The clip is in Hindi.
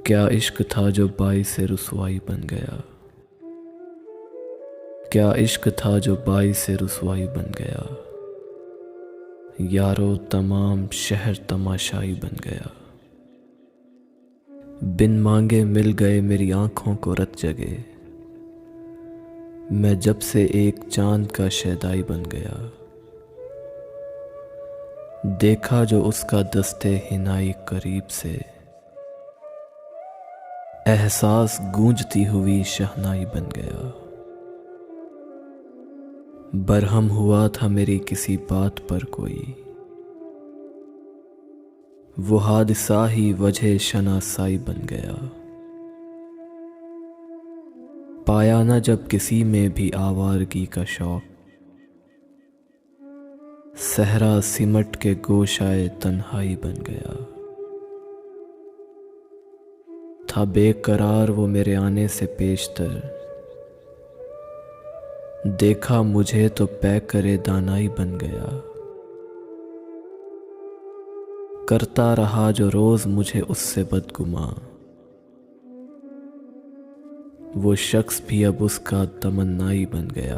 क्या इश्क था जो बाइस से रुसवाई बन गया। क्या इश्क था जो बाइस से रुसवाई बन गया। यारो तमाम शहर तमाशाई बन गया। बिन मांगे मिल गए मेरी आंखों को रत जगे। मैं जब से एक चांद का शैदाई बन गया। देखा जो उसका दस्ते हिनाई करीब से, एहसास गूंजती हुई शहनाई बन गया। बरहम हुआ था मेरी किसी बात पर कोई, वो हादसा ही वजह शनासाई बन गया। पाया न जब किसी में भी आवारगी का शौक, सहरा सिमट के गोशाए तन्हाई बन गया। था बेकरार वो मेरे आने से पेशतर, देखा मुझे तो पै करे दानाई बन गया। करता रहा जो रोज मुझे उससे बदगुमा, वो शख्स भी अब उसका तमन्नाई बन गया।